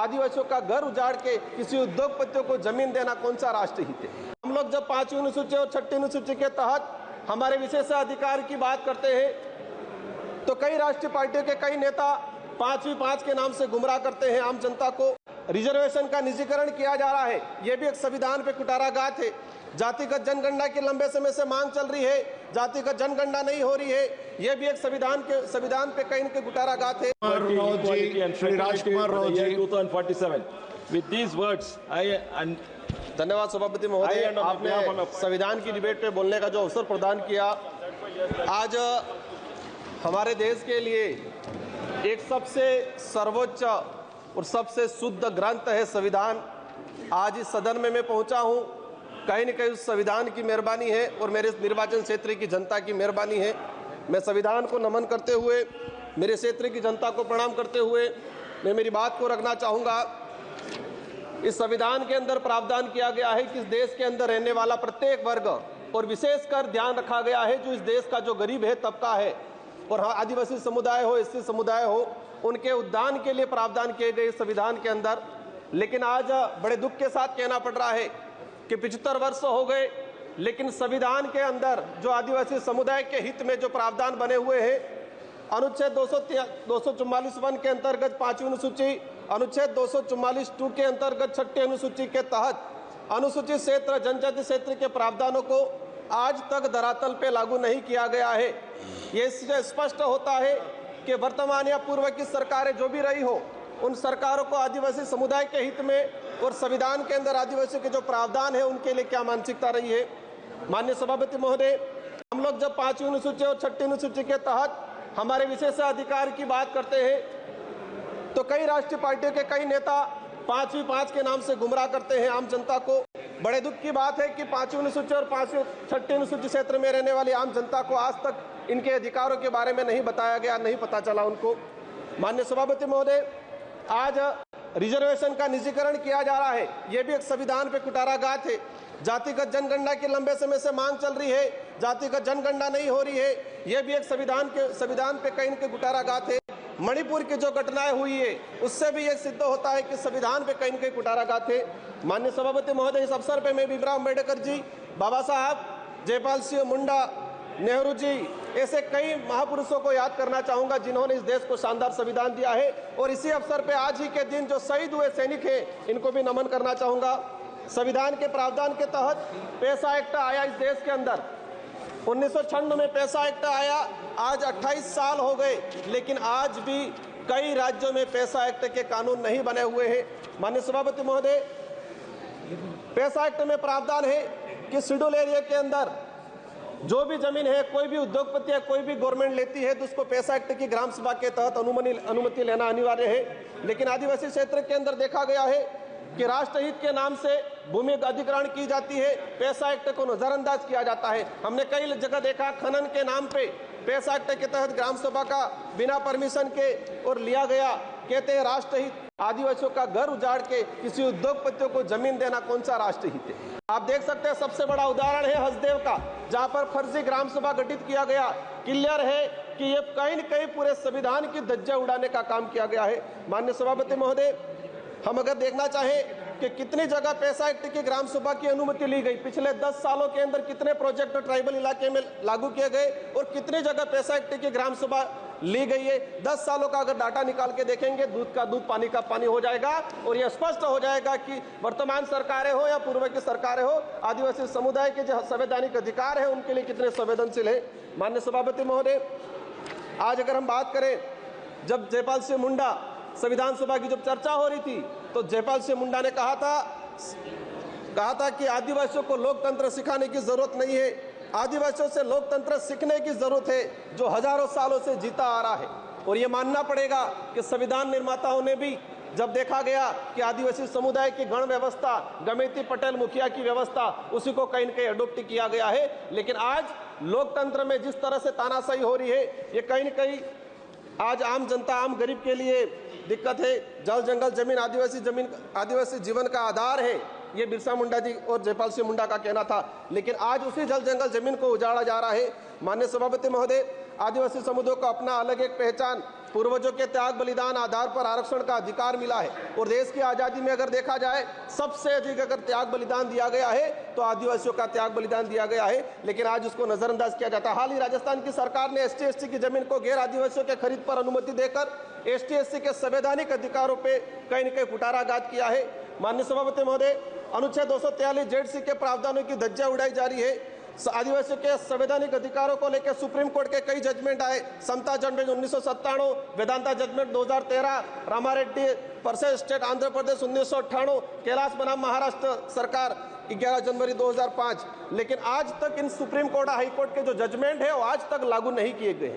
आदिवासियों का घर उजाड़ के किसी उद्योगपतियों को जमीन देना कौन सा राष्ट्रहित है? हम लोग जब 5वीं अनुसूची और 6ठी अनुसूची के तहत हमारे विशेषाधिकार की बात करते हैं तो कई राष्ट्रीय पार्टियों के कई नेता 5वीं 5 के नाम से गुमराह करते हैं आम जनता को। रिजर्वेशन का निजीकरण किया जा रहा है, यह भी एक संविधान पे कुटाराघात है। जातिगत जनगणना की लंबे समय से मांग चल रही है, जातिगत जनगणना नहीं हो रही है, यह भी एक संविधान पे कहीं के कुटाराघात है। With these words, धन्यवाद सभापति महोदय, आपने संविधान की डिबेट पे बोलने का जो अवसर प्रदान किया। आज हमारे देश के लिए एक सबसे सर्वोच्च और सबसे शुद्ध ग्रंथ है संविधान। आज इस सदन में मैं पहुंचा हूं, कहीं न कहीं उस संविधान की मेहरबानी है और मेरे निर्वाचन क्षेत्र की जनता की मेहरबानी है। मैं संविधान को नमन करते हुए, मेरे क्षेत्र की जनता को प्रणाम करते हुए मैं मेरी बात को रखना चाहूँगा। इस संविधान के अंदर प्रावधान किया गया है कि इस देश के अंदर रहने वाला प्रत्येक वर्ग और विशेषकर ध्यान रखा गया है जो इस देश का जो गरीब है तबका है और आदिवासी समुदाय हो, एससी समुदाय हो, उनके उद्धार के लिए प्रावधान किए गए संविधान के अंदर। लेकिन आज बड़े दुख के साथ कहना पड़ रहा है कि 75 वर्ष हो गए, लेकिन संविधान के अंदर जो आदिवासी समुदाय के हित में जो प्रावधान बने हुए हैं, अनुच्छेद 244(1) के अंतर्गत 5वीं अनुसूची, अनुच्छेद 244(2) के अंतर्गत 6ठी अनुसूची के तहत अनुसूचित क्षेत्र जनजाति क्षेत्र के प्रावधानों को आज तक धरातल पे लागू नहीं किया गया है। ये स्पष्ट होता है कि वर्तमान या पूर्व की सरकारें जो भी रही हो, उन सरकारों को आदिवासी समुदाय के हित में और संविधान के अंदर आदिवासी के जो प्रावधान है उनके लिए क्या मानसिकता रही है। माननीय सभापति महोदय, हम लोग जब 5वीं अनुसूची और 6ठी अनुसूची के तहत हमारे विशेषाधिकार की बात करते हैं तो कई राष्ट्रीय पार्टियों के कई नेता 5वीं 5 के नाम से गुमराह करते हैं आम जनता को। बड़े दुख की बात है कि 5वीं अनुसूची और 6ठी अनुसूची क्षेत्र में रहने वाली आम जनता को आज तक इनके अधिकारों के बारे में नहीं बताया गया, नहीं पता चला उनको। माननीय सभापति महोदय, आज रिजर्वेशन का निजीकरण किया जा रहा है, यह भी एक संविधान पे कुटाराघात है। जातिगत जनगणना की लंबे समय से मांग चल रही है, जातिगत जनगणना नहीं हो रही है, यह भी एक संविधान पे कहीं के कुटाराघात है। मणिपुर की जो घटनाएं हुई है उससे भी यह सिद्ध होता है कि संविधान पे कहीं के कुटाराघात है। माननीय सभापति महोदय, इस अवसर पे मैं भीमराव अम्बेडकर जी, बाबा साहब, जयपाल सिंह मुंडा, नेहरू जी, ऐसे कई महापुरुषों को याद करना चाहूंगा जिन्होंने इस देश को शानदार संविधान दिया है। और इसी अवसर पे आज ही के दिन जो शहीद हुए सैनिक हैं, इनको भी नमन करना चाहूंगा। संविधान के प्रावधान के तहत पैसा एक्ट आया इस देश के अंदर, 1996 में पैसा एक्ट आया। आज 28 साल हो गए, लेकिन आज भी कई राज्यों में पैसा एक्ट के कानून नहीं बने हुए हैं। माननीय सभापति महोदय, पैसा एक्ट में प्रावधान है कि शेड्यूल एरिया के अंदर जो भी जमीन है, कोई भी उद्योगपति या कोई भी गवर्नमेंट लेती है तो उसको पैसा एक्ट की ग्राम सभा के तहत अनुमति लेना अनिवार्य है। लेकिन आदिवासी क्षेत्र के अंदर देखा गया है कि राष्ट्रहित के नाम से भूमि अधिग्रहण की जाती है, पैसा एक्ट को नजरअंदाज किया जाता है। हमने कई जगह देखा खनन के नाम पे पैसा एक्ट के तहत ग्राम सभा का बिना परमिशन के और लिया गया। कहते हैं राष्ट्रहित, आदिवासियों का घर उजाड़ के किसी उद्योगपतियों को जमीन देना कौन सा राष्ट्रहित है? आप देख सकते हैं, सबसे बड़ा उदाहरण है हसदेव का, जहां पर फर्जी ग्राम सभा गठित किया गया। क्लियर है कि ये कहीं न कहीं पूरे संविधान की धज्जियां उड़ाने का काम किया गया है। माननीय सभापति महोदय, हम अगर देखना चाहें कि कितनी जगह पैसा एक्ट की ग्राम सभा की अनुमति ली गई, पिछले 10 सालों के अंदर कितने प्रोजेक्ट ट्राइबल इलाके में लागू किए गए और कितनी जगह पैसा एक्ट की ग्राम सभा ली गई है, 10 सालों का अगर डाटा निकाल के देखेंगे, दूध का दूध पानी का पानी हो जाएगा और यह स्पष्ट हो जाएगा कि वर्तमान सरकारें हो या पूर्व की सरकारें हो, आदिवासी समुदाय के जो संवैधानिक अधिकार है उनके लिए कितने संवेदनशील है। माननीय सभापति महोदय, आज अगर हम बात करें, जब जयपाल सिंह मुंडा संविधान सभा की जब चर्चा हो रही थी तो जयपाल सिंह मुंडा ने कहा था कि आदिवासियों को लोकतंत्र सिखाने की जरूरत नहीं है, आदिवासियों से लोकतंत्र सीखने की जरूरत है जो हजारों सालों से जीता आ रहा है। और ये मानना पड़ेगा कि संविधान निर्माताओं ने भी जब देखा गया कि आदिवासी समुदाय की गण व्यवस्था, गमेती पटेल मुखिया की व्यवस्था, उसी को कहीं न कहीं अडोप्ट किया गया है। लेकिन आज लोकतंत्र में जिस तरह से तानाशाही हो रही है, ये कहीं न कहीं आज आम जनता, आम गरीब के लिए दिक्कत है। जल जंगल जमीन आदिवासी जीवन का आधार है, ये बिरसा मुंडा जी और जयपाल सिंह मुंडा का कहना था। लेकिन आज उसी जल जंगल जमीन को उजाड़ा जा रहा है। माननीय सभापति महोदय, आदिवासी समुदाय को अपना अलग एक पहचान पूर्वजों के त्याग बलिदान आधार पर आरक्षण का अधिकार मिला है। और देश की आज़ादी में अगर देखा जाए सबसे अधिक अगर त्याग बलिदान दिया गया है तो आदिवासियों का त्याग बलिदान दिया गया है, लेकिन आज उसको नजरअंदाज किया जाता है। हाल ही राजस्थान की सरकार ने ST/SC की जमीन को गैर आदिवासियों के खरीद पर अनुमति देकर ST/SC के संवैधानिक अधिकारों पे कहीं न कहीं कुठाराघात किया है। माननीय सभापति महोदय, अनुच्छेद 243 ZC के प्रावधानों की धज्जियां उड़ाई जा रही है। आदिवासियों के संवैधानिक अधिकारों को लेकर सुप्रीम कोर्ट के कई जजमेंट आए। Samata judgment 1997, Vedanta judgment 2013, Ramareddy versus state Andhra Pradesh 1998, Kailash बनाम महाराष्ट्र सरकार 11 जनवरी 2005। लेकिन आज तक इन सुप्रीम कोर्ट हाई कोर्ट के जो जजमेंट है वो आज तक लागू नहीं किए गए।